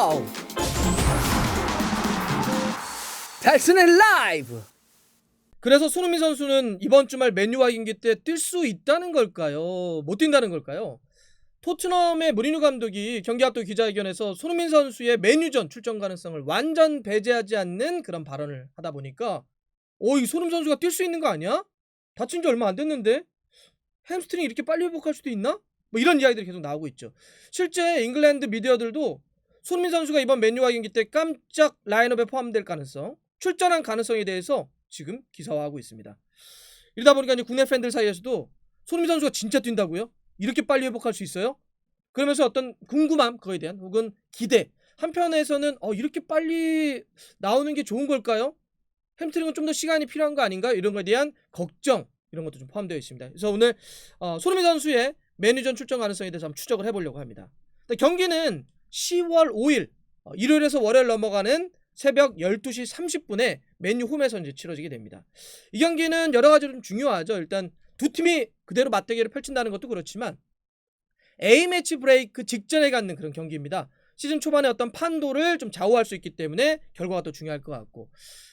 와우! 달슨의 라이브! 그래서 손흥민 선수는 이번 주말 맨유와 경기 때 뛸 수 있다는 걸까요? 못 뛴다는 걸까요? 토트넘의 무리뉴 감독이 경기 앞두고 기자회견에서 손흥민 선수의 맨유전 출전 가능성을 완전 배제하지 않는 그런 발언을 하다 보니까 이 손흥민 선수가 뛸 수 있는 거 아니야? 다친 지 얼마 안 됐는데? 햄스트링 이렇게 빨리 회복할 수도 있나? 뭐 이런 이야기들이 계속 나오고 있죠. 실제 잉글랜드 미디어들도 손흥민 선수가 이번 맨유와 경기 때 깜짝 라인업에 포함될 가능성, 출전한 가능성에 대해서 지금 기사화하고 있습니다. 이러다 보니까 이제 국내 팬들 사이에서도 손흥민 선수가 진짜 뛴다고요? 이렇게 빨리 회복할 수 있어요? 그러면서 어떤 궁금함, 그거에 대한 혹은 기대, 한편에서는 이렇게 빨리 나오는 게 좋은 걸까요? 햄스트링은 좀 더 시간이 필요한 거 아닌가? 이런 거에 대한 걱정, 이런 것도 좀 포함되어 있습니다. 그래서 오늘 손흥민 선수의 맨유전 출전 가능성에 대해서 한번 추적을 해보려고 합니다. 경기는 10월 5일 일요일에서 월요일 넘어가는 새벽 12시 30분에 맨유 홈에서 이제 치러지게 됩니다. 이 경기는 여러 가지로 좀 중요하죠. 일단 두 팀이 그대로 맞대결을 펼친다는 것도 그렇지만 A매치 브레이크 직전에 갖는 그런 경기입니다. 시즌 초반에 어떤 판도를 좀 좌우할 수 있기 때문에 결과가 또 중요할 것 같고,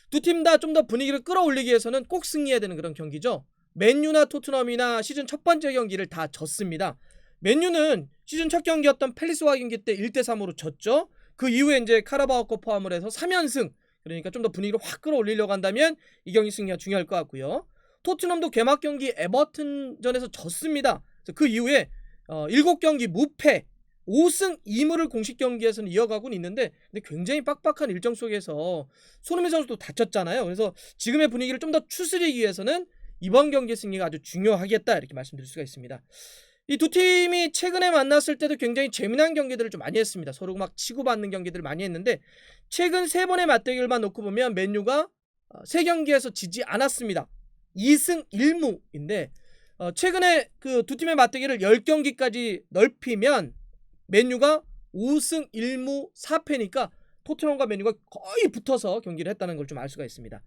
두 팀 다 좀 더 분위기를 끌어올리기 위해서는 꼭 승리해야 되는 그런 경기죠. 맨유나 토트넘이나 시즌 첫 번째 경기를 다 졌습니다. 맨유는 시즌 첫 경기였던 팰리스와 경기 때 1대3으로 졌죠. 그 이후에 이제 카라바오컵 포함을 해서 3연승, 그러니까 좀 더 분위기를 확 끌어올리려고 한다면 이 경기 승리가 중요할 것 같고요. 토트넘도 개막 경기 에버튼전에서 졌습니다. 그래서 그 이후에 7경기 무패 5승 2무를 공식 경기에서는 이어가고는 있는데, 근데 굉장히 빡빡한 일정 속에서 손흥민 선수도 다쳤잖아요. 그래서 지금의 분위기를 좀 더 추스리기 위해서는 이번 경기 승리가 아주 중요하겠다, 이렇게 말씀드릴 수가 있습니다. 이 두 팀이 최근에 만났을 때도 굉장히 재미난 경기들을 좀 많이 했습니다. 서로 막 치고받는 경기들을 많이 했는데, 최근 3번의 맞대결만 놓고 보면 맨유가 3경기에서 지지 않았습니다. 2승 1무인데 최근에 그 두 팀의 맞대결을 10경기까지 넓히면 맨유가 5승 1무 4패니까 토트넘과 맨유가 거의 붙어서 경기를 했다는 걸 좀 알 수가 있습니다.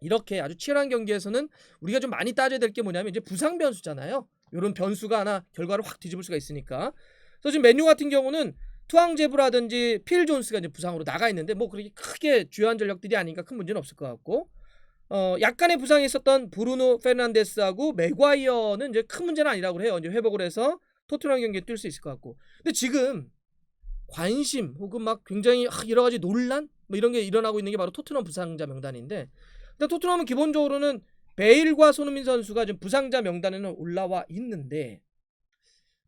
이렇게 아주 치열한 경기에서는 우리가 좀 많이 따져야 될 게 뭐냐면 이제 부상 변수잖아요. 이런 변수가 하나 결과를 확 뒤집을 수가 있으니까. 그래서 지금 맨유 같은 경우는 투앙제브라든지 필 존스가 이제 부상으로 나가 있는데 뭐 그렇게 크게 주요한 전력들이 아니니까 큰 문제는 없을 것 같고, 약간의 부상이 있었던 브루노 페르난데스하고 맥과이어는 이제 큰 문제는 아니라고 해요. 이제 회복을 해서 토트넘 경기에 뛸 수 있을 것 같고. 근데 지금 관심 혹은 막 굉장히 여러 가지 논란 뭐 이런 게 일어나고 있는 게 바로 토트넘 부상자 명단인데, 근데 토트넘은 기본적으로는 베일과 손흥민 선수가 지금 부상자 명단에는 올라와 있는데,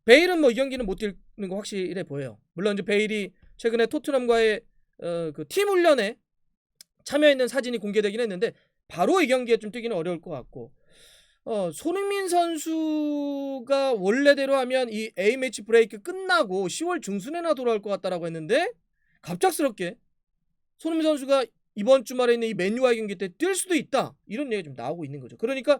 베일은 뭐 이 경기는 못 뛰는 거 확실해 보여요. 물론 이제 베일이 최근에 토트넘과의 그 팀 훈련에 참여했는 사진이 공개되긴 했는데 바로 이 경기에 좀 뛰기는 어려울 것 같고, 손흥민 선수가 원래대로 하면 이 A매치 브레이크 끝나고 10월 중순에나 돌아올 것 같다라고 했는데, 갑작스럽게 손흥민 선수가 이번 주말에 있는 이 맨유와의 경기 때 뛸 수도 있다, 이런 얘기가 좀 나오고 있는 거죠. 그러니까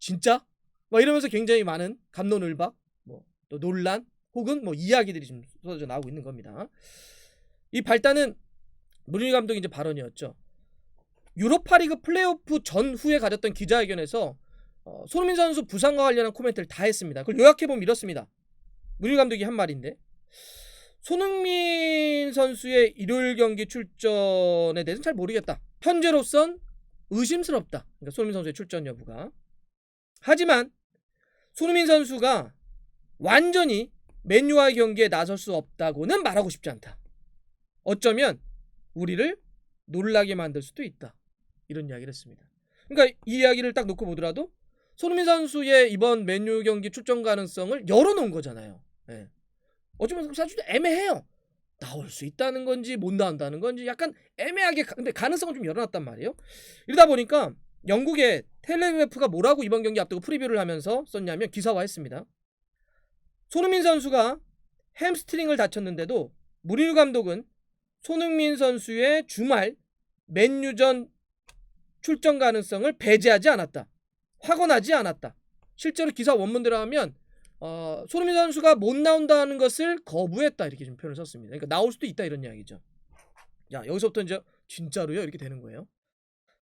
진짜? 막 이러면서 굉장히 많은 갑론을박, 뭐 또 논란 혹은 뭐 이야기들이 좀 쏟아져 나오고 있는 겁니다. 이 발단은 무리뉴 감독의 이제 발언이었죠. 유로파리그 플레이오프 전후에 가졌던 기자회견에서 손흥민 선수 부상과 관련한 코멘트를 다 했습니다. 그걸 요약해보면 이렇습니다. 무리뉴 감독이 한 말인데, 손흥민 선수의 일요일 경기 출전에 대해서는 잘 모르겠다. 현재로선 의심스럽다. 그러니까 손흥민 선수의 출전 여부가. 하지만 손흥민 선수가 완전히 맨유와의 경기에 나설 수 없다고는 말하고 싶지 않다. 어쩌면 우리를 놀라게 만들 수도 있다, 이런 이야기를 했습니다. 그러니까 이 이야기를 딱 놓고 보더라도 손흥민 선수의 이번 맨유 경기 출전 가능성을 열어놓은 거잖아요. 네. 어쩌면 사실 애매해요. 나올 수 있다는 건지 못 나온다는 건지 약간 애매하게, 근데 가능성을 좀 열어놨단 말이에요. 이러다 보니까 영국의 텔레그래프가 뭐라고 이번 경기 앞두고 프리뷰를 하면서 썼냐면 기사화했습니다. 손흥민 선수가 햄스트링을 다쳤는데도 무리뉴 감독은 손흥민 선수의 주말 맨유전 출전 가능성을 배제하지 않았다, 확언하지 않았다. 실제로 기사 원문대로 하면 손흥민 선수가 못 나온다는 것을 거부했다, 이렇게 좀 표현을 썼습니다. 그러니까 나올 수도 있다, 이런 이야기죠. 야, 여기서부터 이제 진짜로요, 이렇게 되는 거예요.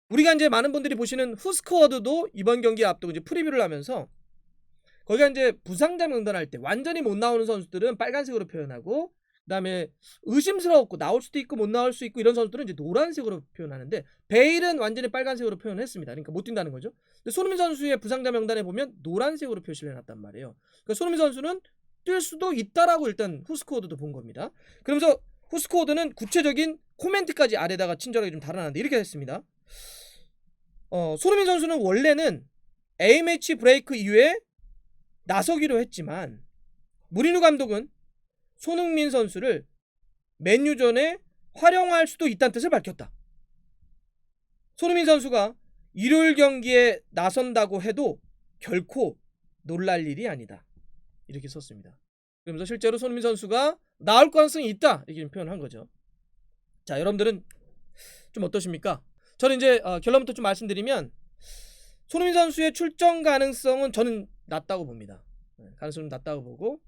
우리가 이제 많은 분들이 보시는 후스코어드도 이번 경기 앞두고 이제 프리뷰를 하면서 거기가 이제 부상자 명단 할 때 완전히 못 나오는 선수들은 빨간색으로 표현하고, 그다음에 의심스러웠고 나올 수도 있고 못 나올 수 있고 이런 선수들은 이제 노란색으로 표현하는데 베일은 완전히 빨간색으로 표현했습니다. 그러니까 못 뛴다는 거죠. 근데 손흥민 선수의 부상자 명단에 보면 노란색으로 표시를 해놨단 말이에요. 그러니까 손흥민 선수는 뛸 수도 있다라고 일단 후스코어드도 본 겁니다. 그러면서 후스코어드는 구체적인 코멘트까지 아래다가 친절하게 좀 달아놨는데 이렇게 했습니다. 손흥민 선수는 원래는 A매치 브레이크 이후에 나서기로 했지만 무리뉴 감독은 손흥민 선수를 맨유전에 활용할 수도 있다는 뜻을 밝혔다. 손흥민 선수가 일요일 경기에 나선다고 해도 결코 놀랄 일이 아니다. 이렇게 썼습니다. 그러면서 실제로 손흥민 선수가 나올 가능성이 있다 이렇게 표현한 거죠. 자, 여러분들은 좀 어떠십니까? 저는 이제 결론부터 좀 말씀드리면 손흥민 선수의 출전 가능성은 저는 낮다고 봅니다. 가능성은 낮다고 보고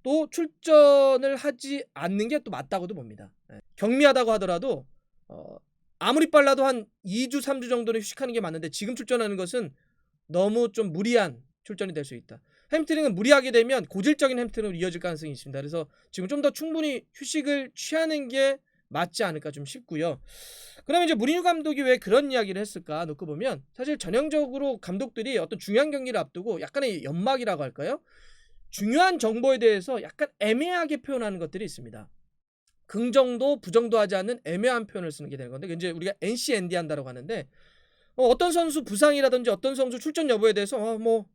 또 출전을 하지 않는 게 또 맞다고도 봅니다. 경미하다고 하더라도 아무리 빨라도 한 2주 3주 정도는 휴식하는 게 맞는데 지금 출전하는 것은 너무 좀 무리한 출전이 될 수 있다. 햄스트링은 무리하게 되면 고질적인 햄스트링으로 이어질 가능성이 있습니다. 그래서 지금 좀 더 충분히 휴식을 취하는 게 맞지 않을까 좀 싶고요. 그러면 이제 무리뉴 감독이 왜 그런 이야기를 했을까 놓고 보면 사실 전형적으로 감독들이 어떤 중요한 경기를 앞두고 약간의 연막이라고 할까요? 중요한 정보에 대해서 약간 애매하게 표현하는 것들이 있습니다. 긍정도 부정도 하지 않는 애매한 표현을 쓰는 게 되는 건데 이제 우리가 NCND 한다라고 하는데 어떤 선수 부상이라든지 어떤 선수 출전 여부에 대해서 뭐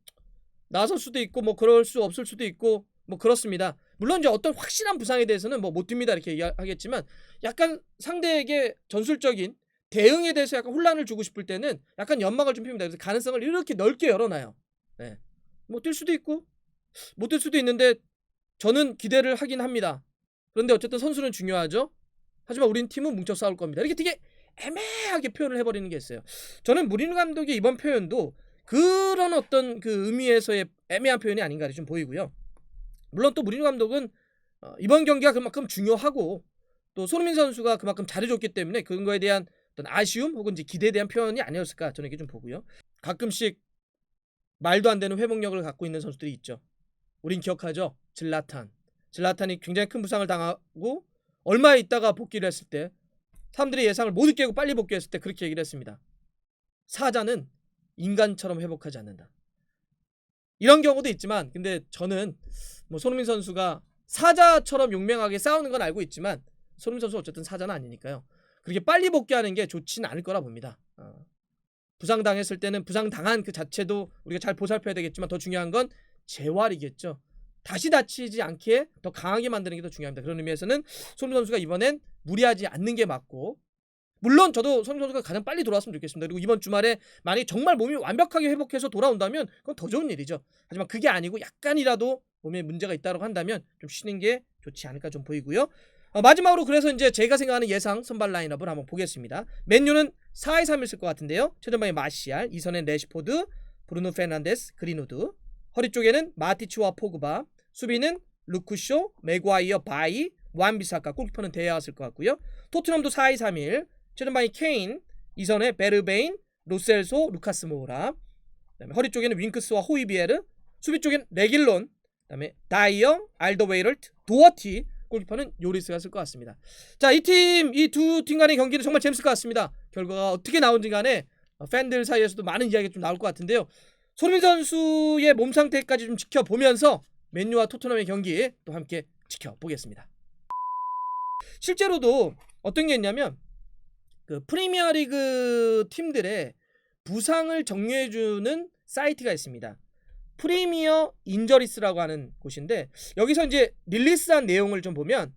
나설 수도 있고 뭐 그럴 수 없을 수도 있고 뭐 그렇습니다. 물론 이제 어떤 확실한 부상에 대해서는 뭐 못 뜁니다 이렇게 얘기하겠지만 약간 상대에게 전술적인 대응에 대해서 약간 혼란을 주고 싶을 때는 약간 연막을 좀 핍니다. 그래서 가능성을 이렇게 넓게 열어놔요. 네. 뭐 뛸 수도 있고 못 뛸 수도 있는데 저는 기대를 하긴 합니다. 그런데 어쨌든 선수는 중요하죠. 하지만 우린 팀은 뭉쳐 싸울 겁니다. 이렇게 되게 애매하게 표현을 해버리는 게 있어요. 저는 무리뉴 감독의 이번 표현도 그런 어떤 그 의미에서의 애매한 표현이 아닌가 좀 보이고요. 물론 또 무리뉴 감독은 이번 경기가 그만큼 중요하고 또 손흥민 선수가 그만큼 잘해줬기 때문에 그런 거에 대한 어떤 아쉬움 혹은 이제 기대에 대한 표현이 아니었을까 저는 이렇게 좀 보고요. 가끔씩 말도 안 되는 회복력을 갖고 있는 선수들이 있죠. 우린 기억하죠. 질라탄이 굉장히 큰 부상을 당하고 얼마 있다가 복귀를 했을 때 사람들이 예상을 모두 깨고 빨리 복귀했을 때 그렇게 얘기를 했습니다. 사자는 인간처럼 회복하지 않는다. 이런 경우도 있지만 근데 저는 뭐 손흥민 선수가 사자처럼 용맹하게 싸우는 건 알고 있지만 손흥민 선수 어쨌든 사자는 아니니까요. 그렇게 빨리 복귀하는 게 좋지는 않을 거라 봅니다. 부상당했을 때는 부상당한 그 자체도 우리가 잘 보살펴야 되겠지만 더 중요한 건 재활이겠죠. 다시 다치지 않게 더 강하게 만드는 게 더 중요합니다. 그런 의미에서는 손흥민 선수가 이번엔 무리하지 않는 게 맞고 물론 저도 손흥민 선수가 가장 빨리 돌아왔으면 좋겠습니다. 그리고 이번 주말에 만약에 정말 몸이 완벽하게 회복해서 돌아온다면 그건 더 좋은 일이죠. 하지만 그게 아니고 약간이라도 몸에 문제가 있다고 한다면 좀 쉬는 게 좋지 않을까 좀 보이고요. 마지막으로 그래서 이제 제가 생각하는 예상 선발 라인업을 한번 보겠습니다. 맨유는 4-2-3일 쓸 것 같은데요. 최전방에 마시알, 2선엔 레시포드, 브루노 페르난데스, 그린우드, 허리 쪽에는 마티치와 포그바, 수비는 루크쇼, 맥과이어, 바이, 완비사카, 골키퍼는 데아가 쓸 것 같고요. 토트넘도 4-2-3-1, 최전방이 케인, 2선에 베르베인, 로셀소, 루카스 모우라, 그다음에 허리 쪽에는 윙크스와 호이비에르, 수비 쪽엔 레길론, 그다음에 다이어, 알더웨이럴트, 도어티, 골키퍼는 요리스가 쓸 것 같습니다. 자, 이 두 팀 간의 경기는 정말 재밌을 것 같습니다. 결과가 어떻게 나오는지 간에 팬들 사이에서도 많은 이야기가 좀 나올 것 같은데요. 손흥민 선수의 몸 상태까지 좀 지켜보면서 맨유와 토트넘의 경기 또 함께 지켜보겠습니다. 실제로도 어떤 게 있냐면 그 프리미어리그 팀들의 부상을 정리해주는 사이트가 있습니다. 프리미어 인저리스라고 하는 곳인데 여기서 이제 릴리스한 내용을 좀 보면